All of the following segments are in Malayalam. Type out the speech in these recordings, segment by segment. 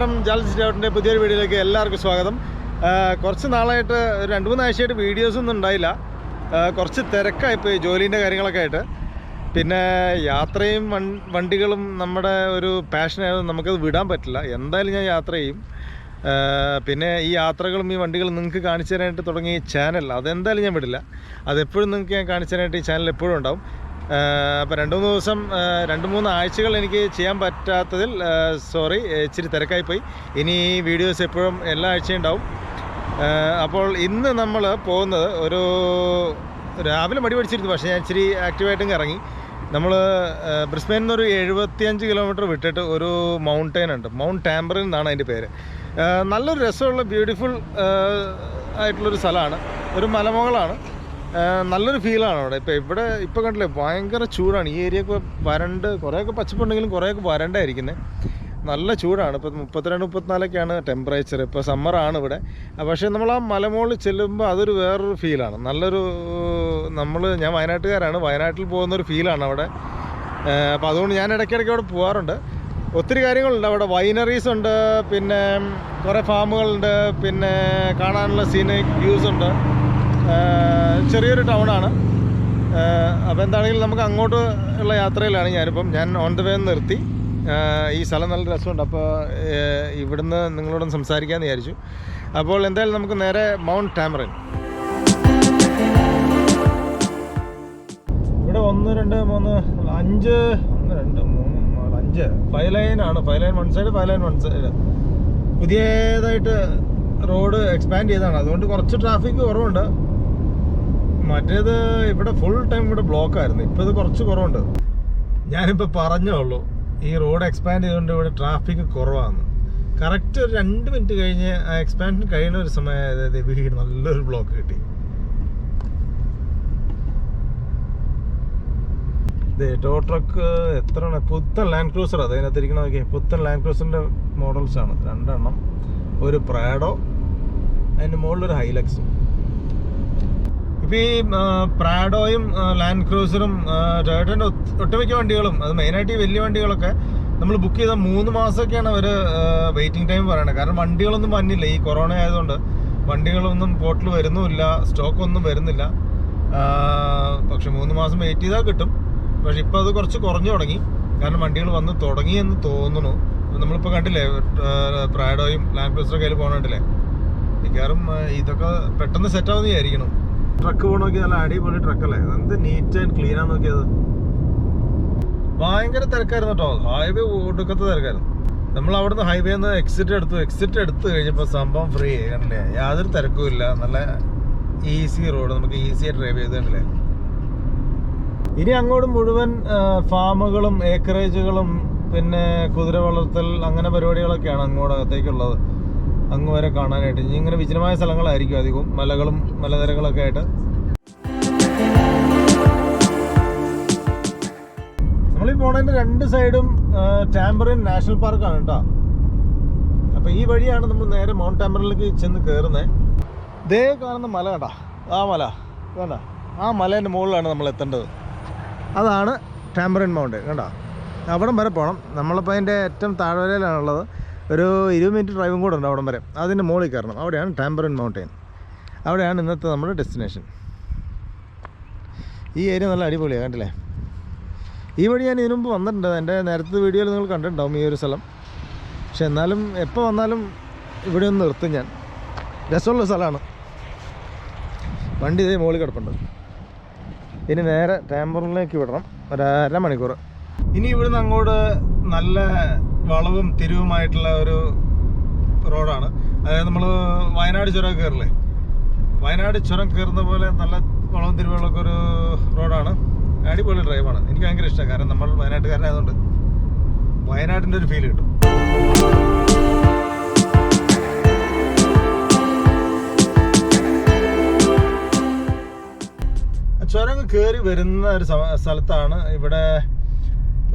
നമസ്കാരം, ജാൽസ് ഔട്ടിൻ്റെ പുതിയൊരു വീഡിയോയിലേക്ക് എല്ലാവർക്കും സ്വാഗതം. കുറച്ച് നാളായിട്ട് 2-3 ആഴ്ചയായിട്ട് വീഡിയോസൊന്നും ഉണ്ടായില്ല. കുറച്ച് തിരക്കായിപ്പോയി ജോലീൻ്റെ കാര്യങ്ങളൊക്കെ ആയിട്ട്. പിന്നെ യാത്രയും വണ്ടികളും നമ്മുടെ ഒരു പാഷനായത് നമുക്കത് വിടാൻ പറ്റില്ല. എന്തായാലും ഞാൻ യാത്ര ചെയ്യും. പിന്നെ ഈ യാത്രകളും ഈ വണ്ടികളും നിങ്ങൾക്ക് കാണിച്ചു തരാനായിട്ട് തുടങ്ങിയ ഈ ചാനൽ അതെന്തായാലും ഞാൻ വിടില്ല. അതെപ്പോഴും നിങ്ങൾക്ക് ഞാൻ കാണിച്ചു തരാനായിട്ട് ഈ ചാനൽ എപ്പോഴും ഉണ്ടാവും. അപ്പോൾ 2-3 ആഴ്ചകൾ എനിക്ക് ചെയ്യാൻ പറ്റാത്തതിൽ സോറി, ഇച്ചിരി തിരക്കായിപ്പോയി. ഇനി വീഡിയോസ് എപ്പോഴും എല്ലാ ആഴ്ചയും ഉണ്ടാവും. അപ്പോൾ ഇന്ന് നമ്മൾ പോകുന്നത് ഒരു രാവിലെ മടി പിടിച്ചിരുന്നു, പക്ഷേ ഞാൻ ഇച്ചിരി ആക്റ്റീവായിട്ടും ഇറങ്ങി. നമ്മൾ ബ്രിസ്ബെയിനിൽ നിന്നൊരു 75 കിലോമീറ്റർ വിട്ടിട്ട് ഒരു മൗണ്ടെയിൻ ഉണ്ട്, മൗണ്ട് ടാമ്പറിൻ എന്നാണ് അതിൻ്റെ പേര്. നല്ലൊരു രസമുള്ള ബ്യൂട്ടിഫുൾ ആയിട്ടുള്ളൊരു സ്ഥലമാണ്, ഒരു മലമുകളാണ്. നല്ലൊരു ഫീലാണ് അവിടെ. ഇപ്പോൾ കണ്ടില്ലേ, ഭയങ്കര ചൂടാണ്. ഈ ഏരിയയൊക്കെ വരണ്ട്, കുറേയൊക്കെ പച്ചപ്പുണ്ടെങ്കിലും കുറേയൊക്കെ വരണ്ടായിരിക്കുന്നത്. നല്ല ചൂടാണ്. ഇപ്പോൾ 32-34ഒക്കെയാണ് ടെമ്പറേച്ചർ. ഇപ്പോൾ സമ്മറാണ് ഇവിടെ. പക്ഷേ നമ്മൾ ആ മലമുകളിൽ ചെല്ലുമ്പോൾ അതൊരു വേറൊരു ഫീലാണ്. നല്ലൊരു ഞാൻ വയനാട്ടുകാരാണ്, വയനാട്ടിൽ പോകുന്നൊരു ഫീലാണ് അവിടെ. അപ്പോൾ അതുകൊണ്ട് ഞാൻ ഇടയ്ക്കിടയ്ക്ക് അവിടെ പോകാറുണ്ട്. ഒത്തിരി കാര്യങ്ങളുണ്ട് അവിടെ. വൈനറീസ് ഉണ്ട്, പിന്നെ കുറേ ഫാമുകളുണ്ട്, പിന്നെ കാണാനുള്ള സീനിക് വ്യൂസ് ഉണ്ട്. ചെറിയൊരു ടൗണാണ്. അപ്പോൾ എന്താണെങ്കിലും നമുക്ക് അങ്ങോട്ട് ഉള്ള യാത്രയിലാണ് ഞാൻ ഓൺ ദ വേ നിർത്തി. ഈ സ്ഥലം നല്ല രസമുണ്ട്. അപ്പോൾ ഇവിടുന്ന് നിങ്ങളോടൊന്ന് സംസാരിക്കാമെന്ന് വിചാരിച്ചു. അപ്പോൾ എന്തായാലും നമുക്ക് നേരെ മൗണ്ട് ടാമ്പറിൻ. ഇവിടെ 1, 2, 3, 5 5 ലൈനാണ്. 5 line one side, 5 line one side. പുതിയതായിട്ട് റോഡ് എക്സ്പാൻഡ് ചെയ്തതാണ്, അതുകൊണ്ട് കുറച്ച് ട്രാഫിക് കുറവുണ്ട്. മറ്റേത് ഇവിടെ ഫുൾ ടൈം ഇവിടെ ബ്ലോക്കായിരുന്നു. ഇപ്പോൾ ഇത് കുറച്ച് കുറവുണ്ട്. ഞാനിപ്പോൾ പറഞ്ഞേ ഉള്ളൂ, ഈ റോഡ് എക്സ്പാൻഡ് ചെയ്തുകൊണ്ട് ഇവിടെ ട്രാഫിക് കുറവാണ്. കറക്റ്റ് ഒരു 2 മിനിറ്റ് കഴിഞ്ഞ് ആ എക്സ്പാൻഷൻ കഴിയുന്ന ഒരു സമയം വീട് നല്ലൊരു ബ്ലോക്ക് കിട്ടി. ടോ ട്രക്ക് എത്ര പുത്തൻ ലാൻഡ് ക്രൂസർ, അതിനകത്ത് ഇരിക്കണ നോക്കിയാൽ പുത്തൻ ലാൻഡ് ക്രൂസറിൻ്റെ മോഡൽസാണ്. 2 എണ്ണം, ഒരു പ്രാഡോ, അതിൻ്റെ മുകളിലൊരു ഹൈലക്സും. ഇപ്പോൾ ഈ പ്രാഡോയും ലാൻഡ് ക്രൂസറും ടൊയോട്ടയുടെ ഒട്ടുമിക്ക വണ്ടികളും, അത് മെയിനായിട്ട് ഈ വലിയ വണ്ടികളൊക്കെ നമ്മൾ ബുക്ക് ചെയ്താൽ 3 മാസമൊക്കെയാണ് അവർ വെയിറ്റിംഗ് ടൈം പറയണത്. കാരണം വണ്ടികളൊന്നും വന്നില്ല. ഈ കൊറോണ ആയതുകൊണ്ട് വണ്ടികളൊന്നും പോർട്ടിൽ വരുന്നുമില്ല, സ്റ്റോക്കൊന്നും വരുന്നില്ല. പക്ഷെ 3 മാസം വെയിറ്റ് ചെയ്താൽ കിട്ടും. പക്ഷെ ഇപ്പോൾ അത് കുറച്ച് കുറഞ്ഞു തുടങ്ങി, കാരണം വണ്ടികൾ വന്ന് തുടങ്ങിയെന്ന് തോന്നുന്നു. നമ്മളിപ്പോൾ കണ്ടില്ലേ, പ്രാഡോയും ലാൻഡ് ക്രൂസറൊക്കെ അതിൽ പോകണുണ്ടല്ലേ. മിക്കവാറും ഇതൊക്കെ പെട്ടെന്ന് സെറ്റാവുന്ന വിചാരിക്കണം. ട്രക്ക് പോകണ നോക്കിയാൽ നല്ല അടിപൊളി ട്രക്കല്ലേ, എന്ത് നീറ്റ് ആൻഡ് ക്ലീനാന്ന് നോക്കിയത്. ഭയങ്കര തിരക്കായിരുന്നു കേട്ടോ, ഹൈവേ ഒടുക്കത്തെ തിരക്കായിരുന്നു. നമ്മൾ അവിടുന്ന് ഹൈവേന്ന് എക്സിറ്റ് എടുത്ത് കഴിഞ്ഞപ്പോൾ സംഭവം ഫ്രീ കണ്ടില്ലേ, യാതൊരു തിരക്കും ഇല്ല. നല്ല ഈസി റോഡ്, നമുക്ക് ഈസിയായി ഡ്രൈവ് ചെയ്ത് കണ്ടില്ലേ. ഇനി അങ്ങോട്ട് മുഴുവൻ ഫാമുകളും ഏക്കറേജുകളും പിന്നെ കുതിര വളർത്തൽ അങ്ങനെ പരിപാടികളൊക്കെയാണ് അങ്ങോട്ടകത്തേക്കുള്ളത്. അങ്ങ് വരെ കാണാനായിട്ട് ഇനി ഇങ്ങനെ വിജനമായ സ്ഥലങ്ങളായിരിക്കും അധികവും, മലകളും മലനിരകളൊക്കെ ആയിട്ട്. നമ്മളീ പോണതിൻ്റെ 2 സൈഡും ടാമ്പറിൻ നാഷണൽ പാർക്കാണ് കേട്ടോ. അപ്പോൾ ഈ വഴിയാണ് നമ്മൾ നേരെ മൗണ്ട് ടാമ്പറിനിലേക്ക് ചെന്ന് കയറുന്നത്. ദേ കാണുന്ന മല കണ്ടാ, ആ മല വേണ്ട, ആ മലേൻ്റെ മുകളിലാണ് നമ്മൾ എത്തേണ്ടത്. അതാണ് ടാമ്പറിൻ മൗണ്ട് കണ്ടോ. അവിടം വരെ പോകണം. നമ്മളിപ്പോൾ അതിൻ്റെ ഏറ്റവും താഴ്വരയിലാണുള്ളത്. ഒരു 20 മിനിറ്റ് ഡ്രൈവും കൂടെ ഉണ്ട് അവിടം വരെ. അതിൻ്റെ മുകളിൽ കയറണം. അവിടെയാണ് ടാമ്പറിൻ മൗണ്ടെയിൻ. അവിടെയാണ് ഇന്നത്തെ നമ്മുടെ ഡെസ്റ്റിനേഷൻ. ഈ ഏരിയ നല്ല അടിപൊളിയാണ് കണ്ടില്ലേ. ഈ വഴി ഞാൻ ഇതിനു മുമ്പ് വന്നിട്ടുണ്ട്, എൻ്റെ നേരത്തെ വീഡിയോയിൽ നിങ്ങൾ കണ്ടിട്ടുണ്ടാവും ഈ ഒരു സ്ഥലം. പക്ഷെ എന്നാലും എപ്പോൾ വന്നാലും ഇവിടെ ഒന്ന് നിർത്തും ഞാൻ. രസമുള്ള സ്ഥലമാണ്. വണ്ടി ഇതേ മുകളിൽ കിടപ്പുണ്ട്. ഇനി നേരെ ടാമ്പറിനിലേക്ക് വിടണം, ഒരു 1.5 മണിക്കൂർ. ഇനി ഇവിടുന്ന് അങ്ങോട്ട് നല്ല വളവും തിരിവുമായിട്ടുള്ള ഒരു റോഡാണ്. അതായത് നമ്മൾ വയനാട് ചുരം കയറില്ലേ, വയനാട് ചുരം കയറുന്ന പോലെ നല്ല വളവും തിരിവുകളൊക്കെ ഒരു റോഡാണ്. അടിപൊളി ഡ്രൈവാണ്, എനിക്ക് ഭയങ്കര ഇഷ്ടമാണ്. കാരണം നമ്മൾ വയനാട്ടുകാരനായതുകൊണ്ട് വയനാട്ടിൻ്റെ ഒരു ഫീൽ കിട്ടും. ചുരം കയറി വരുന്ന ഒരു സ്ഥലത്താണ് ഇവിടെ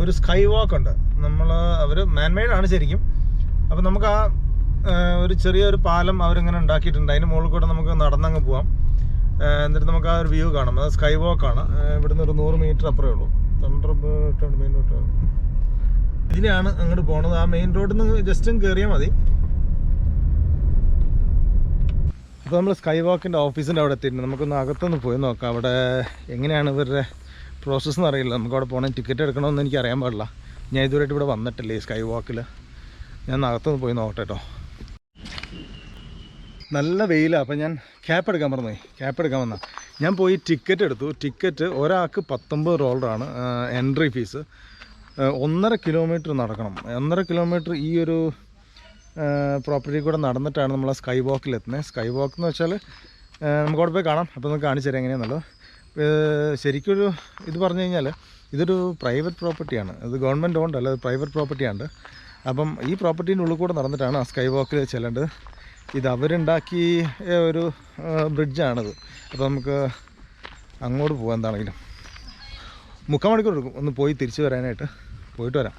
ഒരു സ്കൈ വാക്ക് ഉണ്ട്. അവർ മാൻമെയ്ഡാണ് ശരിക്കും. അപ്പോൾ നമുക്ക് ആ ഒരു ചെറിയൊരു പാലം അവരിങ്ങനെ ഉണ്ടാക്കിയിട്ടുണ്ട്. അതിന് മുകളിൽ കൂടെ നമുക്ക് നടന്നങ്ങ് പോവാം. എന്നിട്ട് നമുക്ക് ആ ഒരു വ്യൂ കാണാം. അത് സ്കൈ വാക്കാണ്. ഇവിടുന്ന് ഒരു 100 മീറ്റർ അപ്പുറമേ ഉള്ളൂ. 100 മിനിറ്റ് ഇതിനാണ് അങ്ങോട്ട് പോണത്. ആ മെയിൻ റോഡിൽ നിന്ന് ജസ്റ്റ് കയറിയാൽ മതി. അപ്പോൾ നമ്മൾ സ്കൈ വാക്കിൻ്റെ ഓഫീസിൻ്റെ അവിടെ എത്തിയിട്ടുണ്ട്. നമുക്കൊന്ന് അകത്തൊന്ന് പോയി നോക്കാം അവിടെ എങ്ങനെയാണ് ഇവരുടെ പ്രോസസ്സ് എന്ന് അറിയില്ല. നമുക്ക് അവിടെ പോകണം, ടിക്കറ്റ് എടുക്കണമെന്ന് എനിക്ക് അറിയാൻ പാടില്ല. ഞാൻ ഇതുവരെയായിട്ട് ഇവിടെ വന്നിട്ടില്ലേ സ്കൈ വാക്കിൽ. ഞാൻ അകത്തൊന്ന് പോയി നോക്കട്ടെ കേട്ടോ. നല്ല വെയിലാണ്. അപ്പോൾ ഞാൻ ക്യാപ്പ് എടുക്കാൻ പറഞ്ഞേ, ക്യാപ്പ് എടുക്കാൻ വന്നാൽ ഞാൻ പോയി ടിക്കറ്റ് എടുത്തു. ടിക്കറ്റ് ഒരാൾക്ക് $19 എൻട്രി ഫീസ്. 1.5 കിലോമീറ്റർ നടക്കണം. 1.5 കിലോമീറ്റർ ഈ ഒരു പ്രോപ്പർട്ടി കൂടെ നടന്നിട്ടാണ് നമ്മൾ ആ സ്കൈ വാക്കിലെത്തുന്നത്. സ്കൈ വാക്ക് എന്ന് വെച്ചാൽ നമുക്ക് അവിടെ പോയി കാണാം. അപ്പോൾ നമുക്ക് കാണിച്ചു തരാം എങ്ങനെയാണെന്നുള്ളത്. ശരിക്കൊരു ഇത് പറഞ്ഞു കഴിഞ്ഞാൽ ഇതൊരു പ്രൈവറ്റ് പ്രോപ്പർട്ടിയാണ്. ഇത് ഗവൺമെൻറ് ഓൺഡ് അല്ല, ഇത് പ്രൈവറ്റ് പ്രോപ്പർട്ടിയാണ്. അപ്പം ഈ പ്രോപ്പർട്ടീൻ്റെ ഉള്ളിൽ കൂടെ നടന്നിട്ടാണ് ആ സ്കൈ വാക്കിൽ ചെല്ലേണ്ടത്. ഇത് അവരുണ്ടാക്കിയ ഒരു ബ്രിഡ്ജാണിത്. അപ്പോൾ നമുക്ക് അങ്ങോട്ട് പോകാം. എന്താണെങ്കിലും 3/4 മണിക്കൂർ എടുക്കും ഒന്ന് പോയി തിരിച്ചു വരാനായിട്ട്. പോയിട്ട് വരാം.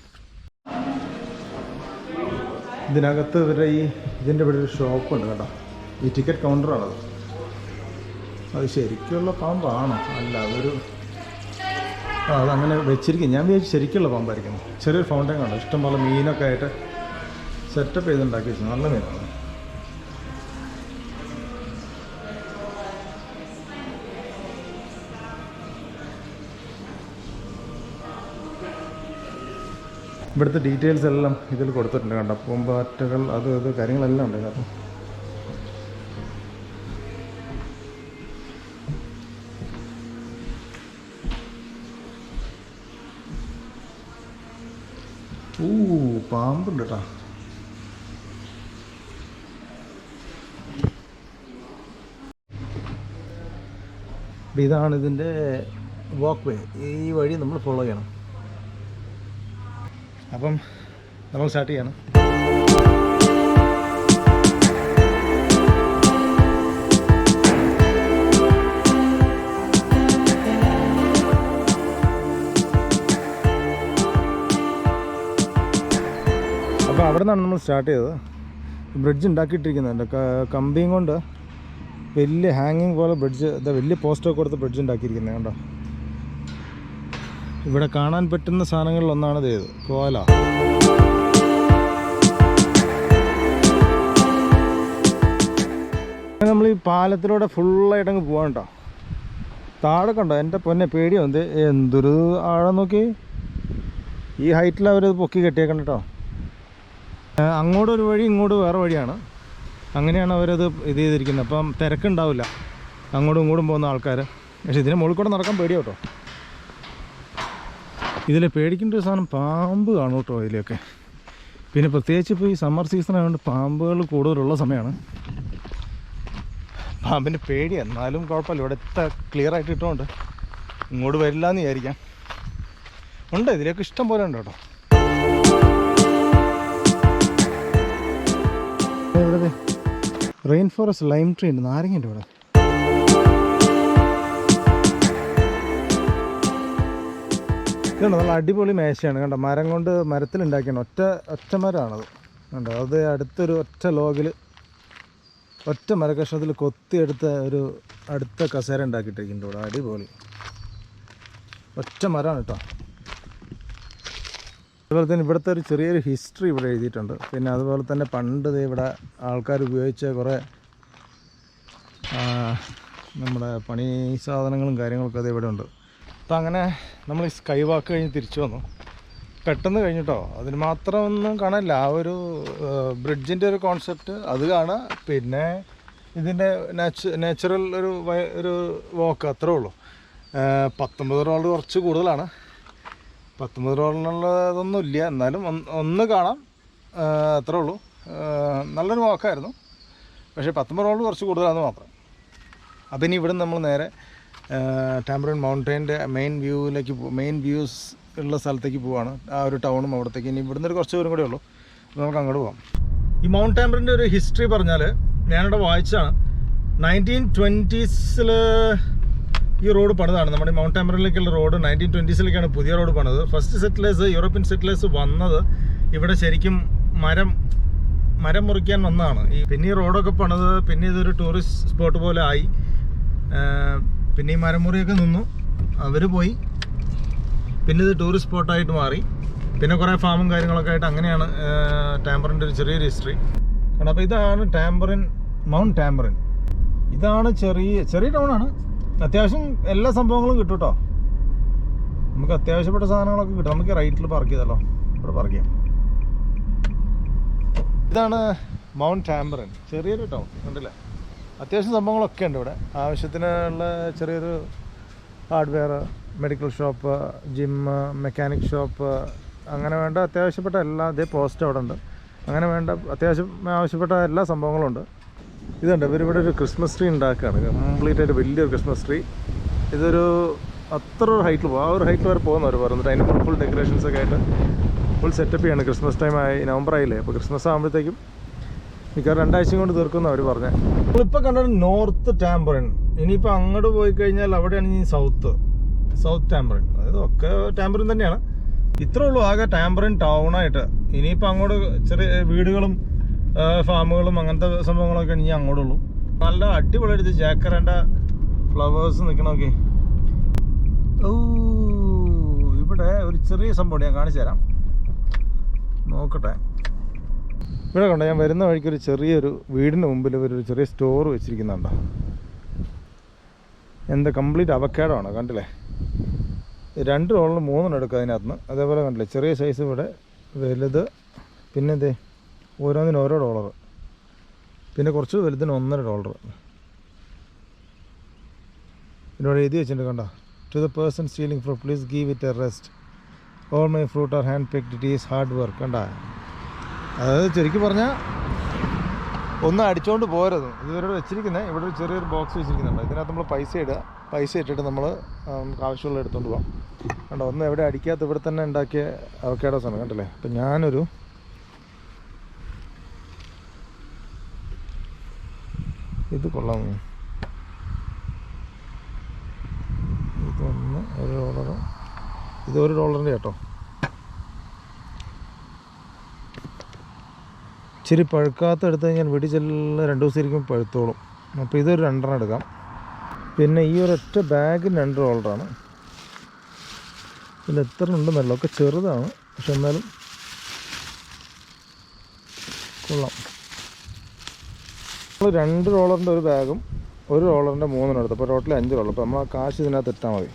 ഇതിനകത്ത് ഇവരുടെ ഇതിൻ്റെ ഇവിടെ ഒരു ഷോപ്പുണ്ട് കേട്ടോ. ഈ ടിക്കറ്റ് കൗണ്ടറാണത്. അത് ശരിക്കുള്ള പാമ്പാണോ? അല്ല, അതൊരു അതങ്ങനെ വെച്ചിരിക്കും. ഞാൻ വിചാരിച്ചു ശരിക്കുള്ള പാമ്പായിരിക്കുന്നു. ചെറിയൊരു ഫൗണ്ടൈൻ കാണും. ഇഷ്ടംപോലെ മീനൊക്കെ ആയിട്ട് സെറ്റപ്പ് ചെയ്തുണ്ടാക്കി വെച്ചു. നല്ല മീനാണ്. ഇവിടുത്തെ ഡീറ്റെയിൽസ് എല്ലാം ഇതിൽ കൊടുത്തിട്ടുണ്ട് കണ്ടോ. പൂമ്പാറ്റകൾ അത് കാര്യങ്ങളെല്ലാം ഉണ്ട് കാരണം. പാമ്പുണ്ട് കേട്ടോ. ഇതാണ് ഇതിൻ്റെ വാക്ക് വേ. ഈ വഴി നമ്മൾ ഫോളോ ചെയ്യണം. അപ്പം നമ്മൾ സ്റ്റാർട്ട് ചെയ്യണം. അപ്പോൾ അവിടെ നിന്നാണ് നമ്മൾ സ്റ്റാർട്ട് ചെയ്തത്. ബ്രിഡ്ജ് ഉണ്ടാക്കിയിട്ടിരിക്കുന്നുണ്ട്. കമ്പിയും കൊണ്ട് വലിയ ഹാങ്ങിങ് പോലെ ബ്രിഡ്ജ്, വലിയ പോസ്റ്റൊക്കെ കൊടുത്ത് ബ്രിഡ്ജ് ഉണ്ടാക്കിയിരിക്കുന്നത് കണ്ടോ. ഇവിടെ കാണാൻ പറ്റുന്ന സാധനങ്ങളിലൊന്നാണ് ഇത് കോല. നമ്മൾ ഈ പാലത്തിലൂടെ ഫുള്ളായിട്ടങ്ങ് പോകാൻ കേട്ടോ. താഴെ കണ്ടോ, എൻ്റെ പൊന്നെ പേടിയുണ്ട്. എന്തൊരു ആഴം നോക്കി. ഈ ഹൈറ്റിൽ അവരത് പൊക്കി കെട്ടിയേക്കണം കേട്ടോ. അങ്ങോട്ടൊരു വഴി, ഇങ്ങോട്ട് വേറെ വഴിയാണ്. അങ്ങനെയാണ് അവരത് ഇത് ചെയ്തിരിക്കുന്നത്. അപ്പം തിരക്കുണ്ടാവില്ല അങ്ങോട്ടും ഇങ്ങോട്ടും പോകുന്ന ആൾക്കാർ. പക്ഷേ ഇതിന് മുകളിൽ കൂടെ നടക്കാൻ പേടിയാ കേട്ടോ. ഇതിൽ പേടിക്കേണ്ട ഒരു സാധനം പാമ്പ് കാണും കേട്ടോ ഇതിലൊക്കെ. പിന്നെ പ്രത്യേകിച്ച് ഇപ്പോൾ ഈ സമ്മർ സീസൺ ആയതുകൊണ്ട് പാമ്പുകൾ കൂടുതലുള്ള സമയമാണ്. പാമ്പിന് പേടി, എന്നാലും കുഴപ്പമില്ല. ഇവിടെ എത്ര ക്ലിയർ ആയിട്ട് ഇട്ടുകൊണ്ട് ഇങ്ങോട്ട് വരില്ല എന്ന് വിചാരിക്കാം. ഉണ്ട്, ഇതിലേക്ക് ഇഷ്ടം പോലെ ഉണ്ട് കേട്ടോ. ഇവിടെ റെയിൻ ഫോറസ്റ്റ് ലൈം ട്രീ ഉണ്ട്, നാരങ്ങയുണ്ട് ഇവിടെ. ഇതുണ്ട്, നല്ല അടിപൊളി മേശയാണ് കണ്ടോ. മരം കൊണ്ട് മരത്തിലുണ്ടാക്കിയാണ്. ഒറ്റ മരമാണത് കണ്ടോ. അത് അടുത്തൊരു ഒറ്റ ലോഗിൽ ഒറ്റ മരക്കഷ്ണത്തിൽ കൊത്തിയെടുത്ത ഒരു അടുത്ത കസേര ഉണ്ടാക്കിയിട്ടിരിക്കുന്നുണ്ട് ഇവിടെ. അടിപൊളി ഒറ്റ മരമാണ് കേട്ടോ. അതുപോലെ തന്നെ ഇവിടുത്തെ ഒരു ചെറിയൊരു ഹിസ്റ്ററി ഇവിടെ എഴുതിയിട്ടുണ്ട്. പിന്നെ അതുപോലെ തന്നെ പണ്ട് ഇവിടെ ആൾക്കാർ ഉപയോഗിച്ച കുറേ നമ്മുടെ പണി സാധനങ്ങളും കാര്യങ്ങളൊക്കെ അത് ഇവിടെ ഉണ്ട്. അപ്പോൾ അങ്ങനെ നമ്മൾ ഈ സ്കൈ വാക്ക് കഴിഞ്ഞ് തിരിച്ചു വന്നു. പെട്ടെന്ന് കഴിഞ്ഞിട്ടോ. അതിന് മാത്രം ഒന്നും കാണാനില്ല. ആ ഒരു ബ്രിഡ്ജിൻ്റെ ഒരു കോൺസെപ്റ്റ് അത് കാണുക. പിന്നെ ഇതിൻ്റെ നാച്ചുറൽ ഒരു വാക്ക്, അത്രേ ഉള്ളൂ. $19 കുറച്ച് കൂടുതലാണ്. $19 ഇല്ല, എന്നാലും ഒന്ന് കാണാം, അത്രേ ഉള്ളൂ. നല്ലൊരു വാക്കായിരുന്നു. പക്ഷേ $19 കുറച്ച് കൂടുതലാണെന്ന് മാത്രം. അപ്പം ഇനി ഇവിടെ നമ്മൾ നേരെ ടാമ്പറിൻ മൗണ്ടൈൻ്റെ മെയിൻ വ്യൂസ് ഉള്ള സ്ഥലത്തേക്ക് പോവാണ്. ആ ഒരു ടൗണും അവിടത്തേക്ക്. ഇനി ഇവിടുന്ന് ഒരു കുറച്ച് ദൂരം കൂടെ ഉള്ളൂ. നമുക്ക് അങ്ങോട്ട് പോകാം. ഈ മൗണ്ട് ടാമ്പറിൻ്റെ ഒരു ഹിസ്റ്ററി പറഞ്ഞാൽ ഞാനിവിടെ വായിച്ചാണ്. 1920s ഈ റോഡ് പണിതാണ്. നമ്മുടെ മൗണ്ട് ടാമ്പറിലേക്കുള്ള റോഡ് 1920s പുതിയ റോഡ് പണിത്. ഫസ്റ്റ് സെറ്റിലേഴ്സ്, യൂറോപ്യൻ സെറ്റിലേഴ്സ് വന്നത് ഇവിടെ ശരിക്കും മരം മുറിക്കാൻ വന്നതാണ്. പിന്നെ ഈ റോഡൊക്കെ പണിത്, പിന്നെ ഇതൊരു ടൂറിസ്റ്റ് സ്പോട്ട് പോലെ ആയി. പിന്നെ ഈ മരം മുറിയൊക്കെ നിന്നു, അവർ പോയി. പിന്നെ ഇത് ടൂറിസ്റ്റ് സ്പോട്ടായിട്ട് മാറി. പിന്നെ കുറേ ഫാമും കാര്യങ്ങളൊക്കെ ആയിട്ട് അങ്ങനെയാണ് ടാമ്പറിൻ്റെ ഒരു ചെറിയൊരു ഹിസ്റ്ററി. കാരണം അപ്പോൾ ഇതാണ് ടാമ്പറിൻ, മൗണ്ട് ടാമ്പറിൻ. ഇതാണ് ചെറിയ ടൗണാണ്. അത്യാവശ്യം എല്ലാ സംഭവങ്ങളും കിട്ടും കേട്ടോ. നമുക്ക് അത്യാവശ്യപ്പെട്ട സാധനങ്ങളൊക്കെ കിട്ടും. നമുക്ക് റൈറ്റിൽ പാർക്ക് ചെയ്തല്ലോ, ഇവിടെ പാർക്ക് ചെയ്യാം. ഇതാണ് മൗണ്ട് ടാമ്പറിൻ, ചെറിയൊരു ടൗൺ കണ്ടില്ലേ. അത്യാവശ്യം സംഭവങ്ങളൊക്കെ ഉണ്ട് ഇവിടെ. ആവശ്യത്തിനുള്ള ചെറിയൊരു hardware, medical shop, gym, mechanic shop, അങ്ങനെ വേണ്ട അത്യാവശ്യപ്പെട്ട എല്ലാ ഇതേ പോസ്റ്റ് അവിടെ ഉണ്ട്. അങ്ങനെ വേണ്ട ആവശ്യപ്പെട്ട എല്ലാ സംഭവങ്ങളും ഉണ്ട്. ഇതുണ്ട്, ഇവരിവിടെ ഒരു ക്രിസ്മസ് ട്രീ ഉണ്ടാക്കുകയാണ്, കംപ്ലീറ്റ് ആയിട്ട് വലിയൊരു ക്രിസ്മസ് ട്രീ. ഇതൊരു അത്ര ഒരു ഹൈറ്റിൽ പോകും, ആ ഒരു ഹൈറ്റിൽ വരെ പോകുന്നവർ പറഞ്ഞിട്ട് അതിന് ഫുൾ ഡെക്കറേഷൻസ് ഒക്കെ ആയിട്ട് ഫുൾ സെറ്റപ്പ് ചെയ്യാണ്. ക്രിസ്മസ് ടൈം ആയി, നവംബർ ആയില്ലേ, അപ്പോൾ ക്രിസ്മസ് ആകുമ്പോഴത്തേക്കും മിക്കവാറും 2 ആഴ്ച കൊണ്ട് തീർക്കുന്ന അവർ പറഞ്ഞത്. നമ്മളിപ്പോൾ കണ്ടത് നോർത്ത് ടാമ്പറിൻ. ഇനിയിപ്പോൾ അങ്ങോട്ട് പോയി കഴിഞ്ഞാൽ അവിടെയാണ് ഈ സൗത്ത് ടാമ്പറിൻ. അതായത് ഒക്കെ ടാമ്പറിൻ തന്നെയാണ്. ഇത്രേ ഉള്ളൂ ആകെ ടാമ്പറിൻ ടൗണായിട്ട്. ഇനിയിപ്പോൾ അങ്ങോട്ട് ചെറിയ വീടുകളും ഫാമുകളും അങ്ങനത്തെ സംഭവങ്ങളൊക്കെ ഇനി അങ്ങോട്ടുള്ളൂ. നല്ല അടിപൊളിയായിട്ട് ജാക്കറേണ്ട ഫ്ലവേഴ്സ് നിൽക്കണമൊക്കെ. ഓ, ഇവിടെ ഒരു ചെറിയ സംഭവം ഞാൻ കാണിച്ചു തരാം, നോക്കട്ടെ. ഇവിടെ കണ്ടോ, ഞാൻ വരുന്ന വഴിക്ക് ഒരു ചെറിയൊരു വീടിന് മുമ്പിൽ ഒരു ചെറിയ സ്റ്റോർ വെച്ചിരിക്കുന്നുണ്ടോ. എന്താ കംപ്ലീറ്റ് അവക്കാഡോ ആണ്, കണ്ടില്ലേ. $2 3 എടുക്കുക അതിനകത്ത് നിന്ന്. അതേപോലെ കണ്ടില്ലേ ചെറിയ സൈസ് ഇവിടെ വലുത്, പിന്നെ എന്തേ ഓരോന്നിനും $1. പിന്നെ കുറച്ച് വലുതിന് $1.5. ഇതിനോട് എഴുതി വെച്ചിട്ടുണ്ട് കണ്ടോ, to the person stealing fruit please give it a rest, all my fruit are hand picked, it is hard work. കണ്ട, അതായത് ശരിക്കും പറഞ്ഞാൽ ഒന്നും അടിച്ചുകൊണ്ട് പോരുത്. ഇതുവരെ വെച്ചിരിക്കുന്നത് ഇവിടെ ഒരു ചെറിയൊരു ബോക്സ് വെച്ചിരിക്കുന്നുണ്ട്. ഇതിനകത്ത് നമ്മൾ പൈസ ഇട്ടിട്ട് നമ്മൾ നമുക്ക് ആവശ്യമുള്ള എടുത്തുകൊണ്ട് പോകാം. കണ്ടോ, ഒന്നും എവിടെ അടിക്കാത്ത ഇവിടെ തന്നെ ഉണ്ടാക്കിയ അവക്കാഡോസാണ്, കണ്ടല്ലേ. അപ്പം ഞാനൊരു ഇത് കൊള്ളാം, ഇതൊന്ന് $1, ഇത് $1 കേട്ടോ. ഇച്ചിരി പഴുക്കാത്ത എടുത്ത് കഴിഞ്ഞാൽ വെടിച്ചെല്ലാം 2 ദിവസം ഇരിക്കും പഴുത്തോളും. അപ്പോൾ ഇതൊരു 2 എടുക്കാം. പിന്നെ ഈ ഒരൊറ്റ ബാഗിന് $2. ഇതിൽ എത്ര ഉണ്ടെന്നല്ലോ, ഒക്കെ ചെറുതാണ്, പക്ഷെ എന്നാലും കൊള്ളാം. നമ്മൾ $2 ഒരു ബാഗും $1 3 എടുത്തു. അപ്പോൾ ടോട്ടൽ $5. അപ്പോൾ നമ്മൾ ആ കാശ് ഇതിനകത്ത് ഇട്ടാൽ മതി.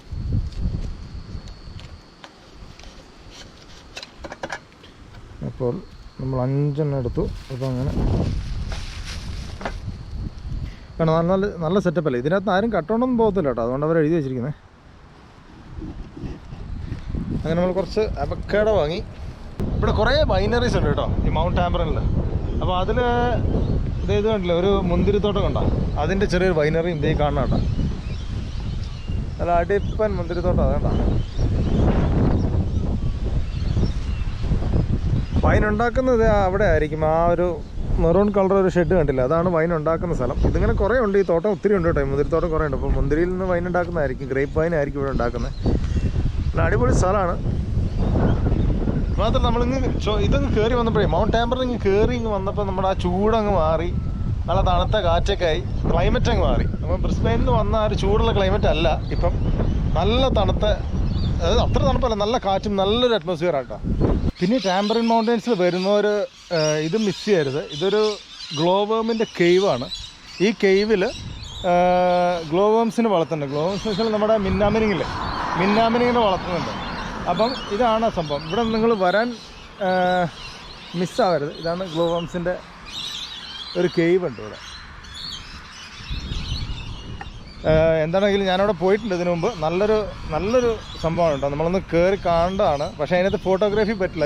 അപ്പോൾ നമ്മൾ 5 എടുത്തു. അപ്പോൾ അങ്ങനെ കാരണം നല്ല സെറ്റപ്പ് അല്ലേ. ഇതിനകത്ത് ആരും കട്ടോണ്ടൊന്നും പോകത്തില്ല കേട്ടോ, അതുകൊണ്ട് അവർ എഴുതി വെച്ചിരിക്കുന്നത്. അങ്ങനെ നമ്മൾ കുറച്ച് അവക്കാഡോ വാങ്ങി. ഇവിടെ കുറേ വൈനറീസ് ഉണ്ട് കേട്ടോ ഈ മൗണ്ട് ടാമ്പറിനിൽ. അപ്പോൾ അതിൽ ഇത് കണ്ടില്ല, ഒരു മുന്തിരിത്തോട്ടം കണ്ടോ, അതിൻ്റെ ചെറിയൊരു വൈനറി ഇതേ കാണണം കേട്ടോ. നല്ല അടിപ്പൻ മുന്തിരിത്തോട്ടം അത് കണ്ടോ. വൈൻ ഉണ്ടാക്കുന്നത് അവിടെ ആയിരിക്കും, ആ ഒരു മെറൂൺ കളർ ഒരു ഷെഡ് കണ്ടില്ല, അതാണ് വൈൻ ഉണ്ടാക്കുന്ന സ്ഥലം. ഇതിങ്ങനെ കുറേ ഉണ്ട്, ഈ തോട്ടം ഒത്തിരി ഉണ്ട് കേട്ടോ, മുന്തിരിത്തോട്ടം കുറേ ഉണ്ട്. അപ്പോൾ മുന്തിരിയിൽ നിന്ന് വൈൻ ഉണ്ടാക്കുന്നതായിരിക്കും, ഗ്രേപ്പ് വൈൻ ആയിരിക്കും ഇവിടെ ഉണ്ടാക്കുന്നത്. നല്ല അടിപൊളി സ്ഥലമാണ്. മാത്രം നമ്മളിങ്ങ് ഇതങ്ങ് കയറി വന്നപ്പോഴേ, മൗണ്ട് ടാമ്പറിൽ കയറി ഇങ്ങ് വന്നപ്പോൾ നമ്മുടെ ആ ചൂടങ്ങ് മാറി, നല്ല തണുത്ത കാറ്റൊക്കെ ആയി, ക്ലൈമറ്റ് അങ്ങ് മാറി. നമ്മൾ ബ്രിസ്ബെയിനിൽ നിന്ന് വന്ന ആ ഒരു ചൂടുള്ള ക്ലൈമറ്റ് അല്ല ഇപ്പം, നല്ല തണുത്ത, അതായത് അത്ര തണുപ്പല്ല, നല്ല കാറ്റും നല്ലൊരു അറ്റ്മോസ്ഫിയർ ആട്ടോ. പിന്നെ ടാമ്പറിൻ മൗണ്ടൻസിൽ വരുന്നവർ ഇത് മിസ് ചെയ്യരുത്. ഇതൊരു ഗ്ലോവേമിൻ്റെ കേവാണ്. ഈ കേവിൽ ഗ്ലോവേംസിന് വളർത്തുന്നുണ്ട്. ഗ്ലോവേംസ് വെച്ചാൽ നമ്മുടെ മിന്നാമിനിങ്ങിനെ വളർത്തുന്നുണ്ട്. അപ്പം ഇതാണ് സംഭവം. ഇവിടെ നിങ്ങൾ വരാൻ മിസ്സാവരുത്. ഇതാണ് ഗ്ലോവേംസിൻ്റെ ഒരു കേവ് ഉണ്ട് ഇവിടെ. എന്താണെങ്കിലും ഞാനവിടെ പോയിട്ടുണ്ട് ഇതിനു മുമ്പ്. നല്ലൊരു സംഭവമാണ് കേട്ടോ. നമ്മളൊന്ന് കയറി കാണേണ്ടതാണ്. പക്ഷേ അതിനകത്ത് ഫോട്ടോഗ്രാഫി പറ്റില്ല,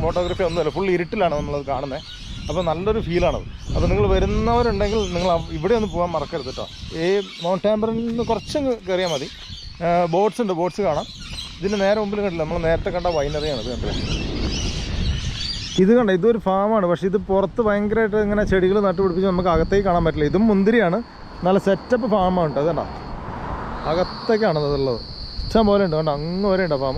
ഫോട്ടോഗ്രാഫി ഒന്നുമില്ല, ഫുൾ ഇരുട്ടിലാണ് നമ്മളത് കാണുന്നത്. അപ്പോൾ നല്ലൊരു ഫീലാണത്. അപ്പോൾ നിങ്ങൾ വരുന്നവരുണ്ടെങ്കിൽ നിങ്ങൾ ഇവിടെ ഒന്ന് പോകാൻ മറക്കരുത് കേട്ടോ. ഈ മൗണ്ട് ടാമ്പറിൽ നിന്ന് കുറച്ചങ്ങ് കയറിയാൽ മതി. ബോട്ട്സ് ഉണ്ട്, ബോട്ട്സ് കാണാം. ഇതിന് നേരെ മുമ്പിൽ കണ്ടില്ല, നമ്മൾ നേരത്തെ കണ്ട വൈനറിയാണ് ഇത് കണ്ടത്. ഇത് കണ്ട, ഇതൊരു ഫാമാണ്. പക്ഷേ ഇത് പുറത്ത് ഭയങ്കരമായിട്ട് ഇങ്ങനെ ചെടികൾ നട്ടുപിടിപ്പിച്ച് നമുക്ക് അകത്തേക്ക് കാണാൻ പറ്റില്ല. ഇതും മുന്തിരിയാണ്, നല്ല സെറ്റപ്പ് ഫാമാണ് കേട്ടോ. അതുകൊണ്ടോ അകത്തേക്കാണ് അതുള്ളത്, ഇഷ്ടം പോലെ ഉണ്ട്. കണ്ടോ അങ്ങ് വരെ ഉണ്ടോ ഫാം.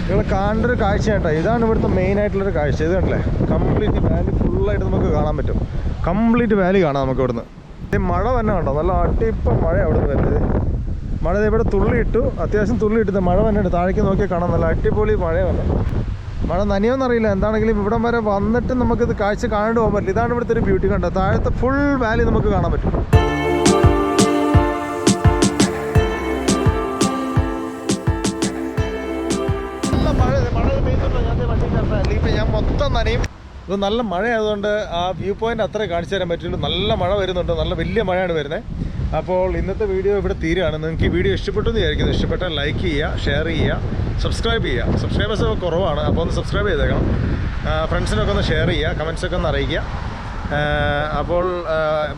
നിങ്ങൾ കാണേണ്ട ഒരു കാഴ്ച കേട്ടോ. ഇതാണ് ഇവിടുത്തെ മെയിനായിട്ടുള്ളൊരു കാഴ്ച. ഇത് കണ്ടില്ലേ, കംപ്ലീറ്റ് വാലി ഫുള്ളായിട്ട് നമുക്ക് കാണാൻ പറ്റും. കംപ്ലീറ്റ് വാലി കാണാം നമുക്ക് ഇവിടുന്ന്. ഈ മഴ തന്നെ കണ്ടോ, നല്ല അടിപ്പം മഴ അവിടെ നിന്ന് വരുന്നത്. മഴ ഇവിടെ തുള്ളിയിട്ടു, അത്യാവശ്യം തുള്ളിയിട്ടു. മഴ വന്നിട്ട് താഴേക്ക് നോക്കിയാൽ കാണാൻ നല്ല അടിപൊളി മഴ വന്നെ. മഴ നനയോന്നറിയില്ല, എന്താണെങ്കിലും ഇവിടം വരെ വന്നിട്ട് നമുക്കിത് കാഴ്ച കാണാണ്ട് പോകാൻ പറ്റില്ല. ഇതാണ് ഇവിടുത്തെ ഒരു ബ്യൂട്ടി. കണ്ടോ, താഴത്തെ ഫുൾ വാലി നമുക്ക് കാണാൻ പറ്റും. ഞാൻ മൊത്തം നനയും. ഇത് നല്ല മഴയായതുകൊണ്ട് ആ വ്യൂ പോയിന്റ് അത്രേ കാണിച്ചു തരാൻ പറ്റുള്ളൂ. നല്ല മഴ വരുന്നുണ്ട്, നല്ല വലിയ മഴയാണ് വരുന്നത്. അപ്പോൾ ഇന്നത്തെ വീഡിയോ ഇവിടെ തീരുകയാണ്. നിങ്ങൾക്ക് ഈ വീഡിയോ ഇഷ്ടപ്പെട്ടു എന്ന് വിചാരിക്കുന്നു. ഇഷ്ടപ്പെട്ടാൽ ലൈക്ക് ചെയ്യുക, ഷെയർ ചെയ്യുക, സബ്സ്ക്രൈബ് ചെയ്യുക. സബ്സ്ക്രൈബേഴ്സ് ഒക്കെ കുറവാണ്, അപ്പോൾ ഒന്ന് സബ്സ്ക്രൈബ് ചെയ്തേക്കണം. ഫ്രണ്ട്സിനൊക്കെ ഒന്ന് ഷെയർ ചെയ്യുക, കമൻസൊക്കെ ഒന്ന് അറിയിക്കുക. അപ്പോൾ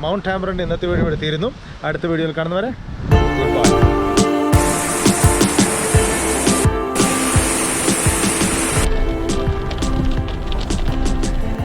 മൗണ്ട് ടാമ്പറിൻ്റെ ഇന്നത്തെ വീഡിയോ ഇവിടെ തീരുന്നു. അടുത്ത വീഡിയോയിൽ കാണുന്നവരെ ഗുഡ് ബൈ.